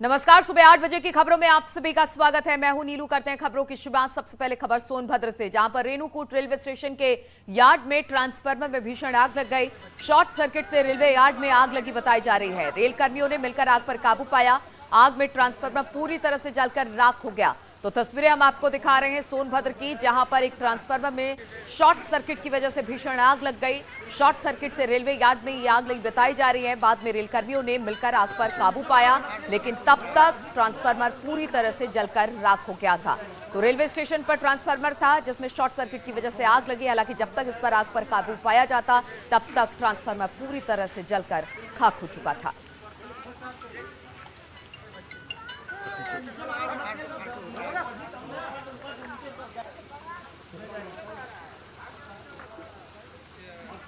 नमस्कार, सुबह 8 बजे की खबरों में आप सभी का स्वागत है। मैं हूं नीलू। करते हैं खबरों की शुरुआत। सबसे पहले खबर सोनभद्र से, जहां पर रेणुकूट रेलवे स्टेशन के यार्ड में ट्रांसफार्मर में भीषण आग लग गई। शॉर्ट सर्किट से रेलवे यार्ड में आग लगी बताई जा रही है। रेल कर्मियों ने मिलकर आग पर काबू पाया। आग में ट्रांसफार्मर पूरी तरह से जलकर राख हो गया। तो तस्वीरें हम आपको दिखा रहे हैं सोनभद्र की, जहां पर एक ट्रांसफार्मर में शॉर्ट सर्किट की वजह से भीषण आग लग गई। शॉर्ट सर्किट से रेलवे यार्ड में ये आग लगी बताई जा रही है। बाद में रेल कर्मियों ने मिलकर आग पर काबू पाया, लेकिन तब तक ट्रांसफार्मर पूरी तरह से जलकर राख हो गया था। तो रेलवे स्टेशन पर ट्रांसफार्मर था जिसमें शॉर्ट सर्किट की वजह से आग लगी। हालांकि जब तक इस पर आग पर काबू पाया जाता तब तक ट्रांसफार्मर पूरी तरह से जलकर खाक हो चुका था।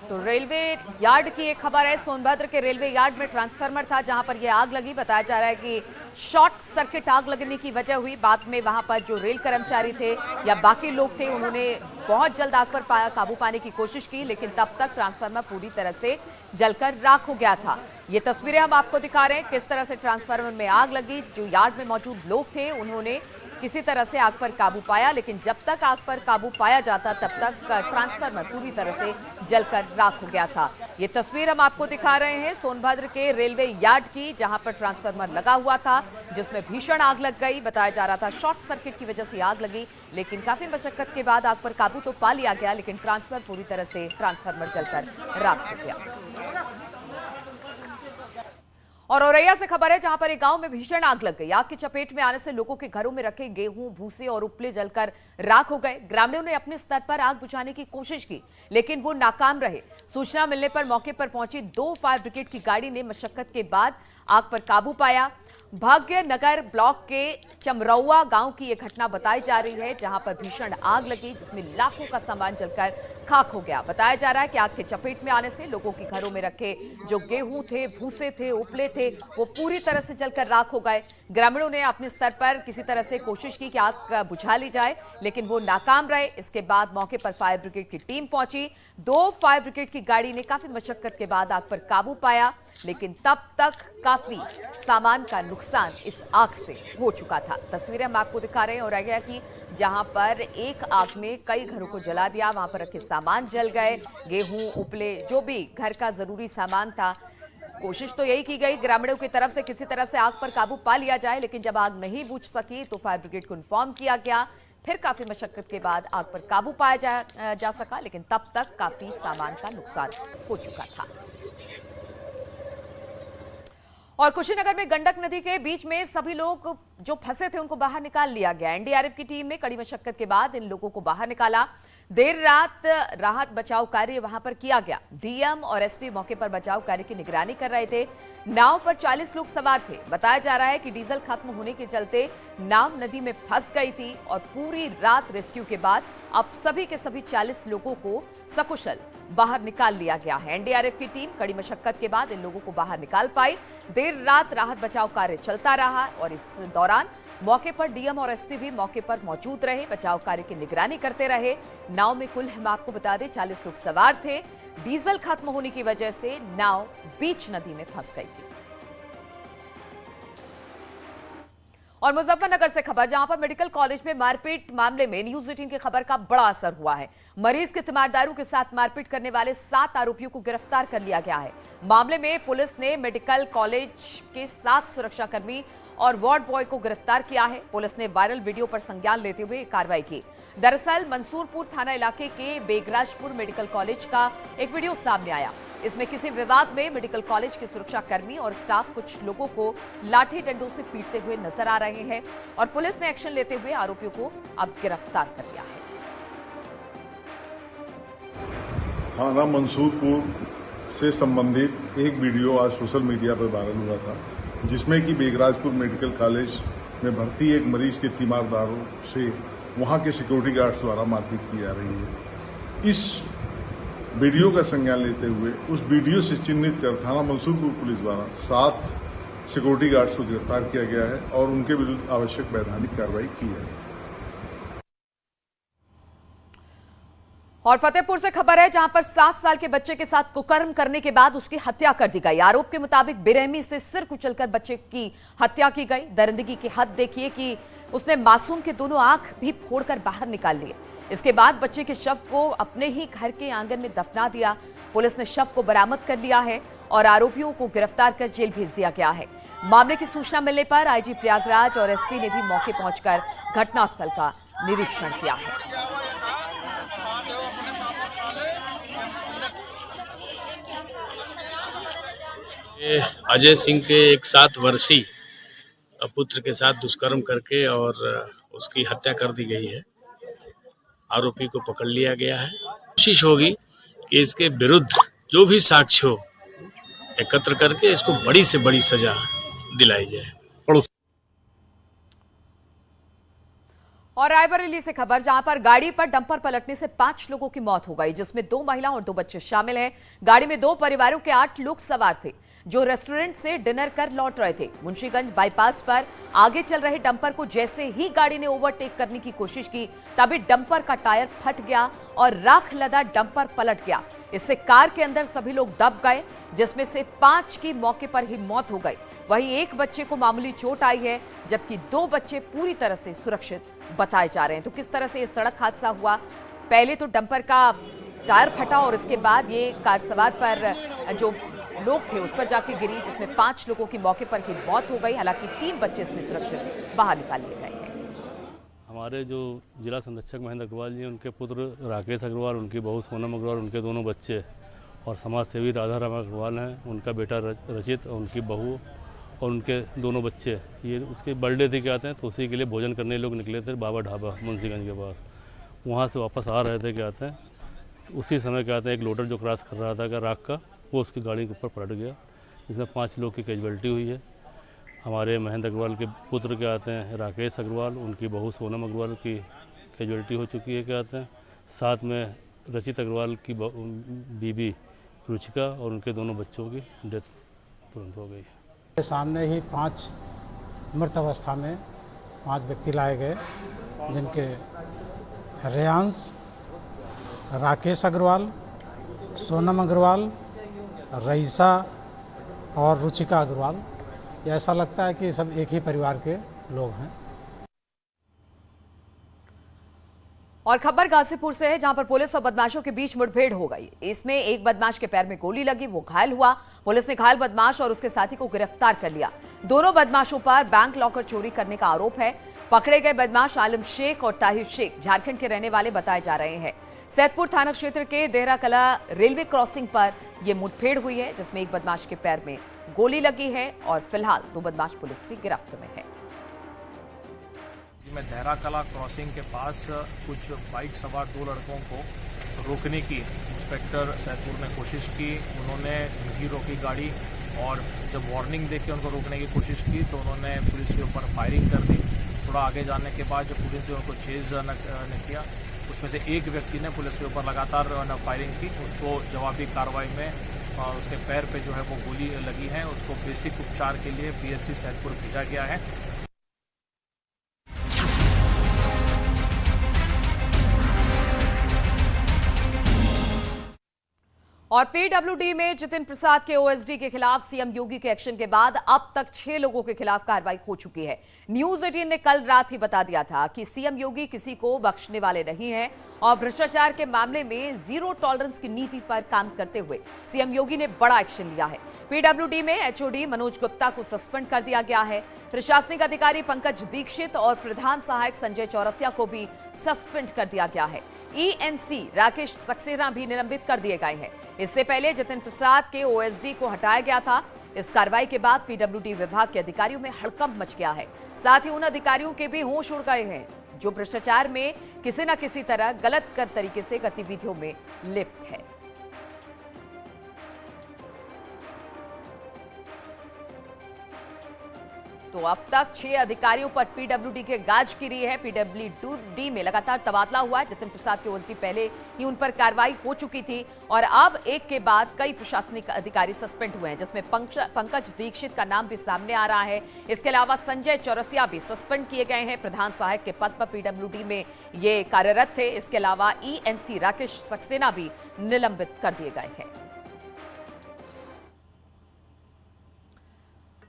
तो रेलवे यार्ड की एक खबर है। सोनभद्र के रेलवे यार्ड में ट्रांसफार्मर था जहां पर यह आग लगी। बताया जा रहा है कि शॉर्ट सर्किट आग लगने की वजह हुई। बाद में वहां पर जो रेल कर्मचारी थे या बाकी लोग थे, उन्होंने बहुत जल्द आग पर काबू पाने की कोशिश की, लेकिन तब तक ट्रांसफार्मर पूरी तरह से जलकर राख हो गया था। ये तस्वीरें हम आपको दिखा रहे हैं किस तरह से ट्रांसफार्मर में आग लगी। जो यार्ड में मौजूद लोग थे उन्होंने किसी तरह से आग पर काबू पाया, लेकिन जब तक आग पर काबू पाया जाता तब तक ट्रांसफार्मर पूरी तरह से जलकर राख हो गया था। ये तस्वीर हम आपको दिखा रहे हैं सोनभद्र के रेलवे यार्ड की, जहां पर ट्रांसफार्मर लगा हुआ था जिसमें भीषण आग लग गई। बताया जा रहा था शॉर्ट सर्किट की वजह से आग लगी, लेकिन काफी मशक्कत के बाद आग पर काबू तो पा लिया गया, लेकिन ट्रांसफार्मर पूरी तरह से ट्रांसफार्मर जलकर राख हो गया। और औरैया से खबर है, जहां पर एक गांव में भीषण आग लग गई। आग की चपेट में आने से लोगों के घरों में रखे गेहूं, भूसे और उपले जलकर राख हो गए। ग्रामीणों ने अपने स्तर पर आग बुझाने की कोशिश की, लेकिन वो नाकाम रहे। सूचना मिलने पर मौके पर पहुंची 2 फायर ब्रिगेड की गाड़ी ने मशक्कत के बाद आग पर काबू पाया। भाग्यनगर ब्लॉक के चमरौआ गांव की यह घटना बताई जा रही है, जहां पर भीषण आग लगी जिसमें लाखों का सामान जलकर खाक हो गया। बताया जा रहा है कि आग के चपेट में आने से लोगों के घरों में रखे जो गेहूं थे, भूसे थे, उपले थे, वो पूरी तरह से जलकर राख हो गए। ग्रामीणों ने अपने स्तर पर किसी तरह से कोशिश की कि आग बुझा ली जाए, लेकिन वो नाकाम रहे। इसके बाद मौके पर फायर ब्रिगेड की टीम पहुंची। 2 फायर ब्रिगेड की गाड़ी ने काफी मशक्कत के बाद आग पर काबू पाया, लेकिन तब तक काफी सामान का नुकसान इस आग से हो चुका था। तस्वीरें हम आपको दिखा रहे हैं और गया कि जहां पर एक आग ने कई घरों को जला दिया, वहां पर रखे सामान जल गए, गेहूं, उपले, जो भी घर का जरूरी सामान था। कोशिश तो यही की गई ग्रामीणों की तरफ से किसी तरह से आग पर काबू पा लिया जाए, लेकिन जब आग नहीं बुझ सकी तो फायर ब्रिगेड को इन्फॉर्म किया गया। फिर काफी मशक्कत के बाद आग पर काबू पाया जा सका, लेकिन तब तक काफी सामान का नुकसान हो चुका था। और कुशीनगर में गंडक नदी के बीच में सभी लोग जो फंसे थे उनको बाहर निकाल लिया गया। एनडीआरएफ की टीम ने कड़ी मशक्कत के बाद इन लोगों को बाहर निकाला। देर रात राहत बचाव कार्य वहां पर किया गया। डीएम और एसपी मौके पर बचाव कार्य की निगरानी कर रहे थे। नाव पर 40 लोग सवार थे। बताया जा रहा है कि डीजल खत्म होने के चलते नाव नदी में फंस गई थी और पूरी रात रेस्क्यू के बाद अब सभी के सभी 40 लोगों को सकुशल बाहर निकाल लिया गया है। एनडीआरएफ की टीम कड़ी मशक्कत के बाद इन लोगों को बाहर निकाल पाई। देर रात राहत बचाव कार्य चलता रहा और इस दौरान मौके पर डीएम और एसपी भी मौके पर मौजूद रहे, बचाव कार्य की निगरानी करते रहे। नाव में कुल हम आपको बता दें 40 लोग सवार थे। डीजल खत्म होने की वजह से नाव बीच नदी में फंस गई थी। और मुजफ्फरनगर से खबर, जहां पर मेडिकल कॉलेज में मारपीट मामले में न्यूज 18 की खबर का बड़ा असर हुआ है। मरीज के तीमारदारों के साथ मारपीट करने वाले 7 आरोपियों को गिरफ्तार कर लिया गया है। मामले में पुलिस ने मेडिकल कॉलेज के 7 सुरक्षाकर्मी और वार्ड बॉय को गिरफ्तार किया है। पुलिस ने वायरल वीडियो पर संज्ञान लेते हुए कार्रवाई की। दरअसल मंसूरपुर थाना इलाके के बेगराजपुर मेडिकल कॉलेज का एक वीडियो सामने आया। इसमें किसी विवाद में मेडिकल कॉलेज के सुरक्षाकर्मी और स्टाफ कुछ लोगों को लाठी डंडों से पीटते हुए नजर आ रहे हैं और पुलिस ने एक्शन लेते हुए आरोपियों को अब गिरफ्तार कर लिया है। थाना मंसूरपुर से संबंधित एक वीडियो आज सोशल मीडिया पर वायरल हुआ था, जिसमें कि बेगराजपुर मेडिकल कॉलेज में भर्ती एक मरीज के तीमारदारों से वहां के सिक्योरिटी गार्ड्स द्वारा मारपीट की जा रही है। इस वीडियो का संज्ञान लेते हुए उस वीडियो से चिन्हित कर थाना मंसूरपुर पुलिस द्वारा 7 सिक्योरिटी गार्ड्स को गिरफ्तार किया गया है और उनके विरुद्ध आवश्यक वैधानिक कार्रवाई की है। और फतेहपुर से खबर है जहां पर 7 साल के बच्चे के साथ कुकर्म करने के बाद उसकी हत्या कर दी गई। आरोप के मुताबिक बेरहमी से सिर कुचलकर बच्चे की हत्या की गई। दरिंदगी की हद देखिए कि उसने मासूम के दोनों आंख भी फोड़कर बाहर निकाल लिए। इसके बाद बच्चे के शव को अपने ही घर के आंगन में दफना दिया। पुलिस ने शव को बरामद कर लिया है और आरोपियों को गिरफ्तार कर जेल भेज दिया गया है। मामले की सूचना मिलने पर आईजी प्रयागराज और एसपी ने भी मौके पहुंचकर घटनास्थल का निरीक्षण किया है। अजय सिंह के एक 7 वर्षीय पुत्र के साथ दुष्कर्म करके और उसकी हत्या कर दी गई है। आरोपी को पकड़ लिया गया है। कोशिश होगी कि इसके विरुद्ध जो भी साक्ष्य हो एकत्र करके इसको बड़ी से बड़ी सजा दिलाई जाए। और रायबरेली से खबर जहां पर गाड़ी पर डंपर पलटने से 5 लोगों की मौत हो गई, जिसमें 2 महिला और 2 बच्चे शामिल हैं। गाड़ी में 2 परिवारों के 8 लोग सवार थे जो रेस्टोरेंट से डिनर कर लौट रहे थे। मुंशीगंज बाईपास पर आगे चल रहे डंपर को जैसे ही गाड़ी ने ओवरटेक करने की कोशिश की तभी डंपर का टायर फट गया और राख लदा डंपर पलट गया। इससे कार के अंदर सभी लोग दब गए, जिसमें से 5 की मौके पर ही मौत हो गई। वहीं एक बच्चे को मामूली चोट आई है, जबकि 2 बच्चे पूरी तरह से सुरक्षित बताए जा रहे हैं। तो किस तरह से ये सड़क हादसा हुआ, पहले तो डंपर का टायर फटा और इसके बाद ये कार सवार पर जो लोग थे उस पर जाके गिरी, जिसमें 5 लोगों की मौके पर ही मौत हो गई। हालांकि 3 बच्चे इसमें सुरक्षित बाहर निकाल लिए गए हैं। हमारे जो जिला संरक्षक महेंद्र अग्रवाल जी, उनके पुत्र राकेश अग्रवाल, उनकी बहू सोनम अग्रवाल, उनके दोनों बच्चे और समाज सेवी राधा राम अग्रवाल हैं, उनका बेटा रचित और उनकी बहू और उनके दोनों बच्चे, ये उसके बर्थडे थे क्या आते हैं तो उसी के लिए भोजन करने लोग निकले थे बाबा ढाबा मुंशीगंज के पास। वहाँ से वापस आ रहे थे क्या आते हैं तो उसी समय क्या आते हैं एक लोडर जो क्रॉस कर रहा था राख का, वो उसकी गाड़ी के ऊपर पलट गया, जिसमें 5 लोग की कैजुअल्टी हुई है। हमारे महेंद्र अग्रवाल के पुत्र क्या आते हैं राकेश अग्रवाल, उनकी बहू सोनम अग्रवाल की कैजुअल्टी हो चुकी है क्या आते हैं, साथ में रचित अग्रवाल की बीबी रुचिका और उनके दोनों बच्चों की डेथ तुरंत हो गई। सामने ही 5 मृत अवस्था में 5 व्यक्ति लाए गए, जिनके रेयांश, राकेश अग्रवाल, सोनम अग्रवाल, रईसा और रुचिका अग्रवाल। ये ऐसा लगता है कि सब एक ही परिवार के लोग हैं। और खबर गाजीपुर से है जहां पर पुलिस और बदमाशों के बीच मुठभेड़ हो गई। इसमें एक बदमाश के पैर में गोली लगी, वो घायल हुआ। पुलिस ने घायल बदमाश और उसके साथी को गिरफ्तार कर लिया। दोनों बदमाशों पर बैंक लॉकर चोरी करने का आरोप है। पकड़े गए बदमाश आलम शेख और ताहिर शेख झारखंड के रहने वाले बताए जा रहे हैं। सैदपुर थाना क्षेत्र के देहरा कला रेलवे क्रॉसिंग पर यह मुठभेड़ हुई है, जिसमें एक बदमाश के पैर में गोली लगी है और फिलहाल 2 बदमाश पुलिस की गिरफ्त में है। में देहरा कला क्रॉसिंग के पास कुछ बाइक सवार 2 लड़कों को रोकने की इंस्पेक्टर सैदपुर ने कोशिश की। उन्होंने नहीं रोकी गाड़ी और जब वार्निंग देके उनको रोकने की कोशिश की तो उन्होंने पुलिस के ऊपर फायरिंग कर दी। थोड़ा आगे जाने के बाद जब पुलिस ने उनको चेज न किया, उसमें से एक व्यक्ति ने पुलिस के ऊपर लगातार फायरिंग की। उसको जवाबी कार्रवाई में उसके पैर पे जो है वो गोली लगी है। उसको बेसिक उपचार के लिए पीएचसी सैदपुर भेजा गया है। और पीडब्ल्यूडी में जितिन प्रसाद के ओएसडी के खिलाफ सीएम योगी के एक्शन के बाद अब तक 6 लोगों के खिलाफ कार्रवाई हो चुकी है। न्यूज 18 ने कल रात ही बता दिया था कि सीएम योगी किसी को बख्शने वाले नहीं हैं और भ्रष्टाचार के मामले में जीरो टॉलरेंस की नीति पर काम करते हुए सीएम योगी ने बड़ा एक्शन लिया है। पीडब्ल्यूडी में एचओडी मनोज गुप्ता को सस्पेंड कर दिया गया है। प्रशासनिक अधिकारी पंकज दीक्षित और प्रधान सहायक संजय चौरसिया को भी सस्पेंड कर दिया गया है। ईएनसी राकेश सक्सेना भी निलंबित कर दिए गए हैं। इससे पहले जितिन प्रसाद के ओएसडी को हटाया गया था। इस कार्रवाई के बाद पीडब्ल्यूडी विभाग के अधिकारियों में हड़कंप मच गया है। साथ ही उन अधिकारियों के भी होश उड़ गए हैं जो भ्रष्टाचार में किसी न किसी तरह गलत तरीके से गतिविधियों में लिप्त है। तो अब तक 6 अधिकारियों पर पीडब्ल्यूडी के गाज गिरी है। पीडब्ल्यूडी में लगातार तबादला हुआ है। जतिन प्रसाद के ओएसडी पहले ही उन पर कार्रवाई हो चुकी थी और अब एक के बाद कई प्रशासनिक अधिकारी सस्पेंड हुए हैं, जिसमें पंकज दीक्षित का नाम भी सामने आ रहा है। इसके अलावा संजय चौरसिया भी सस्पेंड किए गए हैं। प्रधान सहायक के पद पर पीडब्ल्यूडी में ये कार्यरत थे। इसके अलावा ईएनसी राकेश सक्सेना भी निलंबित कर दिए गए हैं।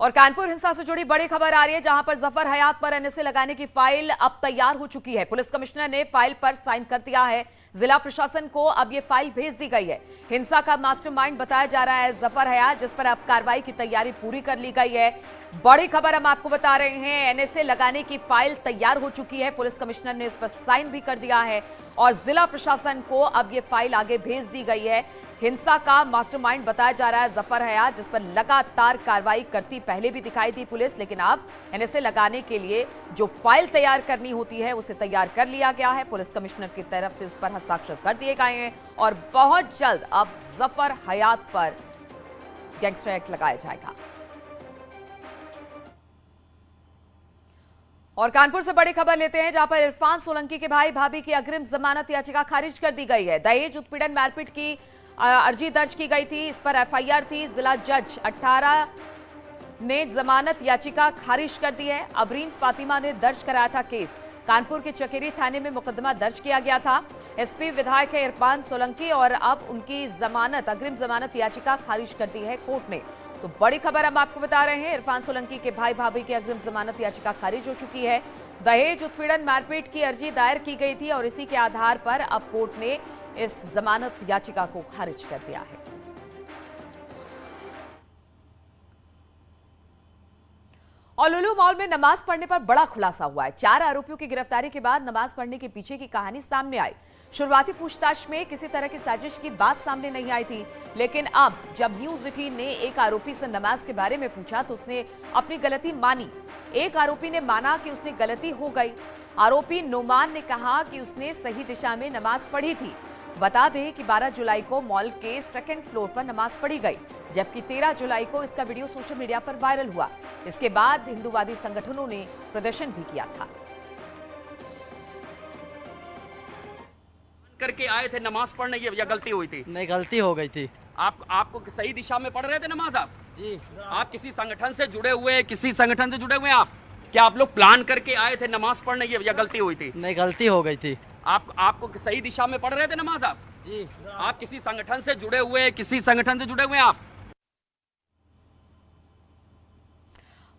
और कानपुर हिंसा से जुड़ी बड़ी खबर आ रही है, जहां पर जफर हयात पर एनएसए लगाने की फाइल अब तैयार हो चुकी है। पुलिस कमिश्नर ने फाइल पर साइन कर दिया है। जिला प्रशासन को अब ये फाइल भेज दी गई है। हिंसा का मास्टरमाइंड बताया जा रहा है जफर हयात, जिस पर अब कार्रवाई की तैयारी पूरी कर ली गई है। बड़ी खबर हम आपको बता रहे हैं, एनएसए लगाने की फाइल तैयार हो चुकी है। पुलिस कमिश्नर ने इस पर साइन भी कर दिया है और जिला प्रशासन को अब ये फाइल आगे भेज दी गई है। हिंसा का मास्टरमाइंड बताया जा रहा है जफर हयात, जिस पर लगातार कार्रवाई करती पहले भी दिखाई दी पुलिस, लेकिन अब एनएसए लगाने के लिए जो फाइल तैयार करनी होती है उसे तैयार कर लिया गया है। पुलिस कमिश्नर की तरफ से उस पर हस्ताक्षर कर दिए गए हैं और बहुत जल्द अब जफर हयात पर गैंगस्टर एक्ट लगाया जाएगा। और कानपुर से बड़ी खबर लेते हैं, जहां पर इरफान सोलंकी के भाई भाभी की अग्रिम जमानत याचिका खारिज कर दी गई है। दहेज उत्पीड़न मारपीट की अर्जी दर्ज की गई थी, इस पर एफआईआर थी। जिला जज 18 ने जमानत याचिका खारिज कर दी है। अबरीन फातिमा ने दर्ज कराया था केस। कानपुर के चकेरी थाने में मुकदमा दर्ज किया गया था। एसपी विधायक है इरफान सोलंकी और अब उनकी जमानत अग्रिम जमानत याचिका खारिज कर दी है कोर्ट ने। तो बड़ी खबर हम आपको बता रहे हैं, इरफान सोलंकी के भाई भाभी की अग्रिम जमानत याचिका खारिज हो चुकी है। दहेज उत्पीड़न मारपीट की अर्जी दायर की गई थी और इसी के आधार पर अब कोर्ट ने इस जमानत याचिका को खारिज कर दिया है। और लुलु मॉल में नमाज पढ़ने पर बड़ा खुलासा हुआ है। 4 आरोपियों की गिरफ्तारी के बाद नमाज पढ़ने के पीछे की कहानी सामने आई। शुरुआती पूछताछ में किसी तरह की साजिश की बात सामने नहीं आई थी, लेकिन अब जब न्यूज 18 ने एक आरोपी से नमाज के बारे में पूछा तो उसने अपनी गलती मानी। एक आरोपी ने माना कि उसने गलती हो गई। आरोपी नोमान ने कहा कि उसने सही दिशा में नमाज पढ़ी थी। बता दें कि 12 जुलाई को मॉल के 2nd फ्लोर पर नमाज पढ़ी गई, जबकि 13 जुलाई को इसका वीडियो सोशल मीडिया पर वायरल हुआ। इसके बाद हिंदूवादी संगठनों ने प्रदर्शन भी किया था। करके आए थे नमाज पढ़ने, ये गलती हुई थी? नहीं, गलती हो गई थी। आपको सही दिशा में पढ़ रहे थे नमाज आप? जी। आप किसी संगठन से जुड़े हुए आप? क्या आप लोग प्लान करके आए थे नमाज पढ़ने, ये गलती हुई थी? नहीं, गलती हो गई थी। आपको सही दिशा में पढ़ रहे थे नमाज आप? जी। आप किसी संगठन से जुड़े हुए आप?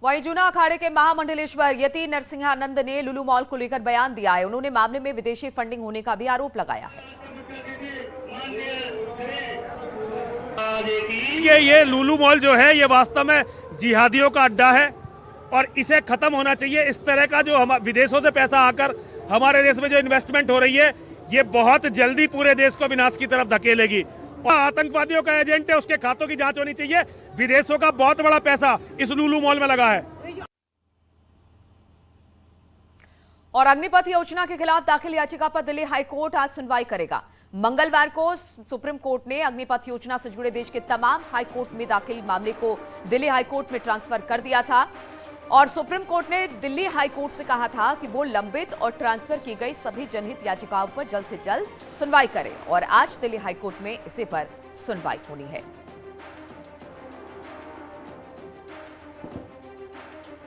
वहीं जूना अखाड़े के महामंडलेश्वर यति नरसिंहानंद ने लुलु मॉल को लेकर बयान दिया है। उन्होंने मामले में विदेशी फंडिंग होने का भी आरोप लगाया है। ये लुलु मॉल जो है ये वास्तव में जिहादियों का अड्डा है और इसे खत्म होना चाहिए। इस तरह का जो हम विदेशों से पैसा आकर हमारे देश में जो इन्वेस्टमेंट हो रही है ये बहुत जल्दी पूरे देश को विनाश की तरफ धकेलेगी। और आतंकवादियों का एजेंट है, उसके खातों की जांच होनी चाहिए। विदेशों का बहुत बड़ा पैसा इस लुलु मॉल में लगा है। और अग्निपथ योजना के खिलाफ दाखिल याचिका पर दिल्ली हाईकोर्ट आज सुनवाई करेगा। मंगलवार को सुप्रीम कोर्ट ने अग्निपथ योजना से जुड़े देश के तमाम हाईकोर्ट में दाखिल मामले को दिल्ली हाईकोर्ट में ट्रांसफर कर दिया था और सुप्रीम कोर्ट ने दिल्ली हाईकोर्ट से कहा था कि वो लंबित और ट्रांसफर की गई सभी जनहित याचिकाओं पर जल्द से जल्द सुनवाई करे और आज दिल्ली हाईकोर्ट में इसी पर सुनवाई होनी है।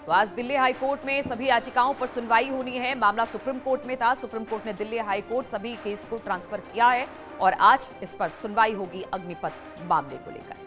तो आज दिल्ली हाईकोर्ट में सभी याचिकाओं पर सुनवाई होनी है। मामला सुप्रीम कोर्ट में था, सुप्रीम कोर्ट ने दिल्ली हाईकोर्ट सभी केस को ट्रांसफर किया है और आज इस पर सुनवाई होगी अग्निपथ मामले को लेकर।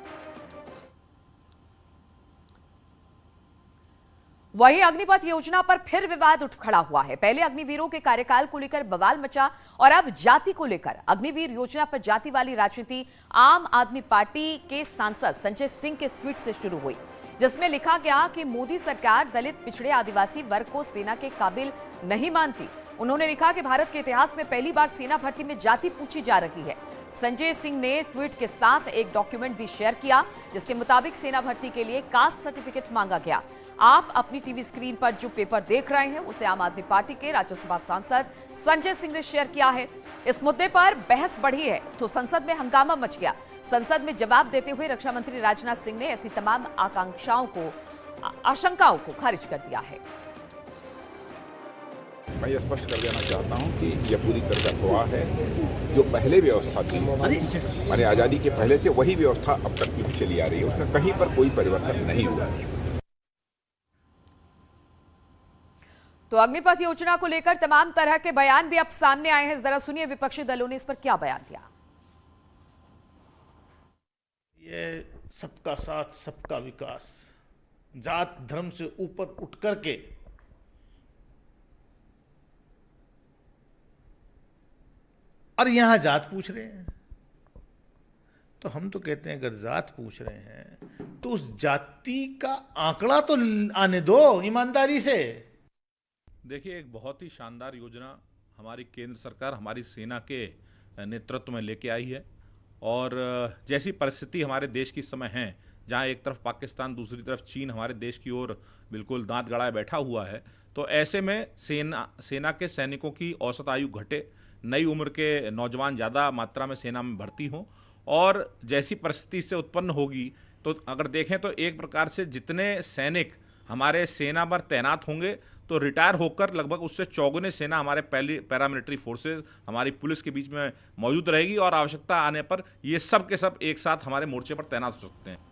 वहीं अग्निपथ योजना पर फिर विवाद उठ खड़ा हुआ है। पहले अग्निवीरों के कार्यकाल को लेकर बवाल मचा और अब जाति को लेकर अग्निवीर योजना पर जाति वाली राजनीति आम आदमी पार्टी के सांसद संजय सिंह के ट्वीट से शुरू हुई, जिसमें लिखा गया कि मोदी सरकार दलित पिछड़े आदिवासी वर्ग को सेना के काबिल नहीं मानती। उन्होंने लिखा कि भारत के इतिहास में पहली बार सेना भर्ती में जाति पूछी जा रही है। संजय सिंह ने ट्वीट के साथ एक डॉक्यूमेंट भी शेयर किया, जिसके मुताबिक सेना भर्ती के लिए कास्ट सर्टिफिकेट मांगा गया। आप अपनी टीवी स्क्रीन पर जो पेपर देख रहे हैं उसे आम आदमी पार्टी के राज्यसभा सांसद संजय सिंह ने शेयर किया है। इस मुद्दे पर बहस बढ़ी है तो संसद में हंगामा मच गया। संसद में जवाब देते हुए रक्षा मंत्री राजनाथ सिंह ने ऐसी तमाम आकांक्षाओं को आशंकाओं को खारिज कर दिया है। मैं ये स्पष्ट कर देना चाहता हूं कि यह पूरी तरह अफवाह है। जो पहले व्यवस्था थी, माने आज़ादी के पहले से वही व्यवस्था अब तक भी चली आ रही है, उसमें कहीं पर कोई परिवर्तन नहीं हुआ है। तो अग्निपथ योजना को लेकर तमाम तरह के बयान भी अब सामने आए हैं। जरा सुनिए विपक्षी दलों ने इस पर क्या बयान दिया। ये सबका साथ सबका विकास, जात धर्म से ऊपर उठ करके और यहां जात पूछ रहे हैं, तो हम तो कहते हैं अगर जात पूछ रहे हैं तो उस जाति का आंकड़ा तो आने दो ईमानदारी से। देखिए, एक बहुत ही शानदार योजना हमारी केंद्र सरकार हमारी सेना के नेतृत्व में लेके आई है। और जैसी परिस्थिति हमारे देश की इस समय है, जहां एक तरफ पाकिस्तान दूसरी तरफ चीन हमारे देश की ओर बिल्कुल दांत गड़ाए बैठा हुआ है, तो ऐसे में सेना के सैनिकों की औसत आयु घटे, नई उम्र के नौजवान ज़्यादा मात्रा में सेना में भर्ती हों, और जैसी परिस्थिति से उत्पन्न होगी तो अगर देखें तो एक प्रकार से जितने सैनिक हमारे सेना पर तैनात होंगे तो रिटायर होकर लगभग उससे चौगुने सेना हमारे पैरामिलिट्री फोर्सेस, हमारी पुलिस के बीच में मौजूद रहेगी, और आवश्यकता आने पर ये सब के सब एक साथ हमारे मोर्चे पर तैनात हो सकते हैं।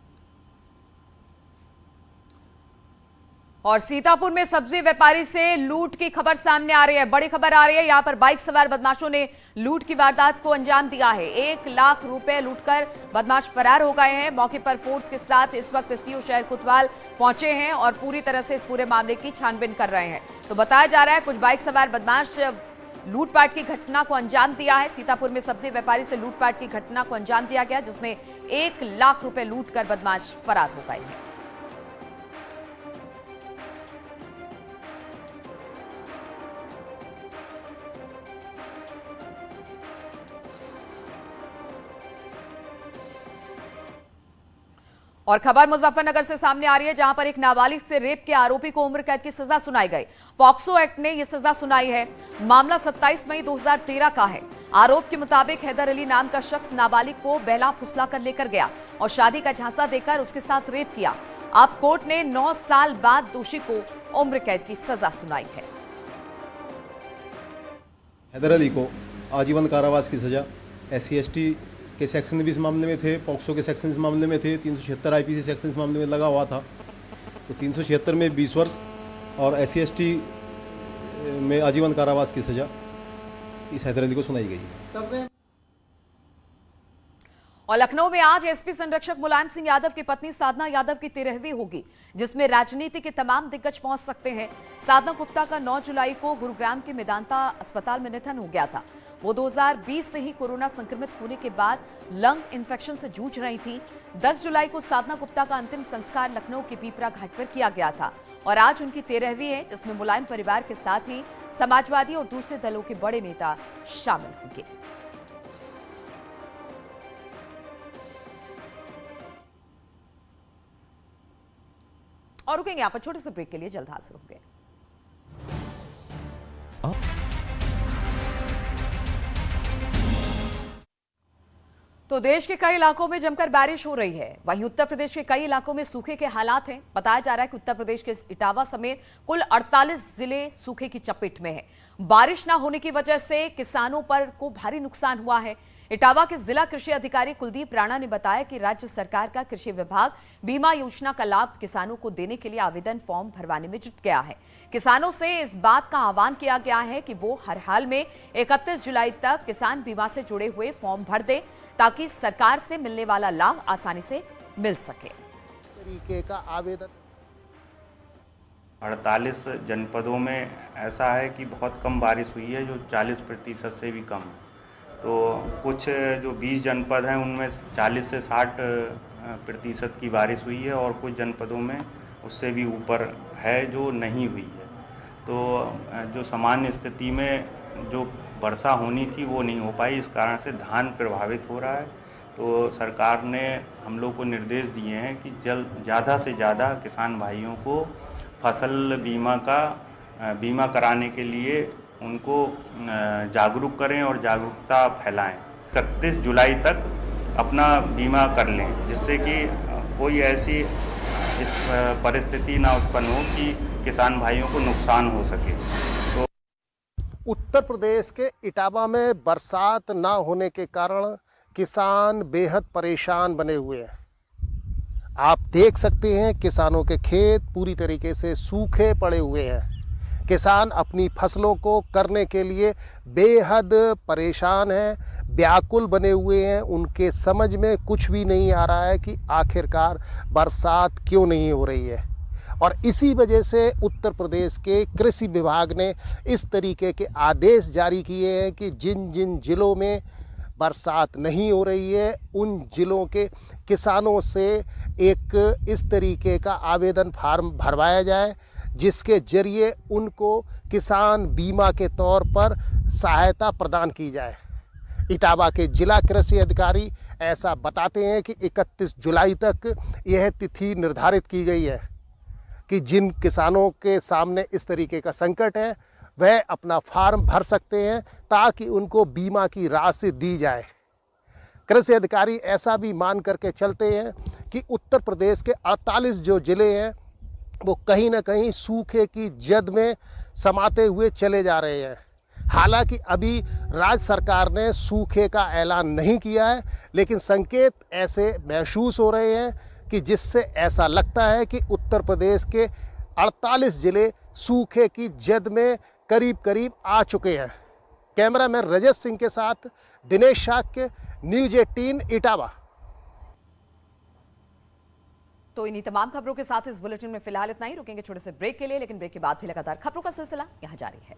और सीतापुर में सब्जी व्यापारी से लूट की खबर सामने आ रही है। बड़ी खबर आ रही है, यहां पर बाइक सवार बदमाशों ने लूट की वारदात को अंजाम दिया है। 1 लाख रुपए लूटकर बदमाश फरार हो गए हैं। मौके पर फोर्स के साथ इस वक्त सीओ शहर कोतवाल पहुंचे हैं और पूरी तरह से इस पूरे मामले की छानबीन कर रहे हैं। तो बताया जा रहा है कुछ बाइक सवार बदमाश लूटपाट की घटना को अंजाम दिया है। सीतापुर में सब्जी व्यापारी से लूटपाट की घटना को अंजाम दिया गया, जिसमें 1 लाख रुपए लूटकर बदमाश फरार हो गए हैं। और खबर मुजफ्फरनगर से सामने आ रही है, जहां पर एक नाबालिग से रेप के आरोपी को उम्र कैद की सजा सुनाई गई। पॉक्सो एक्ट ने यह सजा सुनाई है। मामला 27 मई 2013 का है। आरोप के मुताबिक हैदर अली नाम का शख्स नाबालिग को बहला फुसला कर लेकर गया और शादी का झांसा देकर उसके साथ रेप किया। अब कोर्ट ने 9 साल बाद दोषी को उम्र कैद की सजा सुनाई है। हैदर अली को आजीवन कारावास की सजा SC/ST के सेक्शन भी इस मामले में थे, पॉक्सो के सेक्शन इस मामले में थे, 376 IPC सेक्शन इस मामले में लगा हुआ था। तो 376 में 20 वर्ष और SC/ST में आजीवन कारावास की सजा इस हैदर अली को सुनाई गई। और लखनऊ में आज एसपी संरक्षक मुलायम सिंह यादव की पत्नी साधना यादव की 13वीं होगी, जिसमें राजनीति के तमाम दिग्गज पहुंच सकते हैं। साधना गुप्ता का 9 जुलाई को गुरुग्राम के मेदांता अस्पताल में निधन हो गया था। वो 2020 से ही कोरोना संक्रमित होने के बाद लंग इन्फेक्शन से जूझ रही थी। 10 जुलाई को साधना गुप्ता का अंतिम संस्कार लखनऊ के पीपरा घाट पर किया गया था और आज उनकी 13वीं है, जिसमें मुलायम परिवार के साथ ही समाजवादी और दूसरे दलों के बड़े नेता शामिल होंगे। और रुकेंगे यहाँ पर छोटे से ब्रेक के लिए, जल्द हाजिर होंगे। तो देश के कई इलाकों में जमकर बारिश हो रही है, वहीं उत्तर प्रदेश के कई इलाकों में सूखे के हालात हैं। बताया जा रहा है कि उत्तर प्रदेश के इटावा समेत कुल 48 जिले सूखे की चपेट में हैं। बारिश न होने की वजह से किसानों पर को भारी नुकसान हुआ है। इटावा के जिला कृषि अधिकारी कुलदीप राणा ने बताया कि राज्य सरकार का कृषि विभाग बीमा योजना का लाभ किसानों को देने के लिए आवेदन फॉर्म भरवाने में जुट गया है। किसानों से इस बात का आह्वान किया गया है कि वो हर हाल में 31 जुलाई तक किसान बीमा से जुड़े हुए फॉर्म भर दें, ताकि सरकार से मिलने वाला लाभ आसानी से मिल सके। तरीके का आवेदन 48 जनपदों में ऐसा है कि बहुत कम बारिश हुई है, जो 40% से भी कम। तो कुछ जो 20 जनपद हैं उनमें 40 से 60% की बारिश हुई है और कुछ जनपदों में उससे भी ऊपर है जो नहीं हुई है। तो जो सामान्य स्थिति में जो वर्षा होनी थी वो नहीं हो पाई, इस कारण से धान प्रभावित हो रहा है। तो सरकार ने हम लोग को निर्देश दिए हैं कि ज़्यादा से ज़्यादा किसान भाइयों को फसल बीमा कराने के लिए उनको जागरूक करें और जागरूकता फैलाएं। 31 जुलाई तक अपना बीमा कर लें, जिससे कि कोई ऐसी इस परिस्थिति ना उत्पन्न हो कि किसान भाइयों को नुकसान हो सके। तो उत्तर प्रदेश के इटावा में बरसात ना होने के कारण किसान बेहद परेशान बने हुए हैं। आप देख सकते हैं किसानों के खेत पूरी तरीके से सूखे पड़े हुए हैं। किसान अपनी फसलों को करने के लिए बेहद परेशान हैं, व्याकुल बने हुए हैं। उनके समझ में कुछ भी नहीं आ रहा है कि आखिरकार बरसात क्यों नहीं हो रही है। और इसी वजह से उत्तर प्रदेश के कृषि विभाग ने इस तरीके के आदेश जारी किए हैं कि जिन जिन जिलों में बरसात नहीं हो रही है उन जिलों के किसानों से एक इस तरीके का आवेदन फार्म भरवाया जाए जिसके जरिए उनको किसान बीमा के तौर पर सहायता प्रदान की जाए। इटावा के जिला कृषि अधिकारी ऐसा बताते हैं कि 31 जुलाई तक यह तिथि निर्धारित की गई है कि जिन किसानों के सामने इस तरीके का संकट है वह अपना फार्म भर सकते हैं ताकि उनको बीमा की राशि दी जाए। कृषि अधिकारी ऐसा भी मान करके चलते हैं कि उत्तर प्रदेश के 48 जो ज़िले हैं वो कहीं ना कहीं सूखे की जद में समाते हुए चले जा रहे हैं। हालांकि अभी राज्य सरकार ने सूखे का ऐलान नहीं किया है, लेकिन संकेत ऐसे महसूस हो रहे हैं कि जिससे ऐसा लगता है कि उत्तर प्रदेश के 48 ज़िले सूखे की जद में करीब करीब आ चुके हैं। कैमरामैन रजत सिंह के साथ दिनेश शाक्य, न्यूज़ 18 इटावा। तो इन्हीं तमाम खबरों के साथ इस बुलेटिन में फिलहाल इतना ही। रुकेंगे छोटे से ब्रेक के लिए, लेकिन ब्रेक के बाद भी लगातार खबरों का सिलसिला यहाँ जारी है।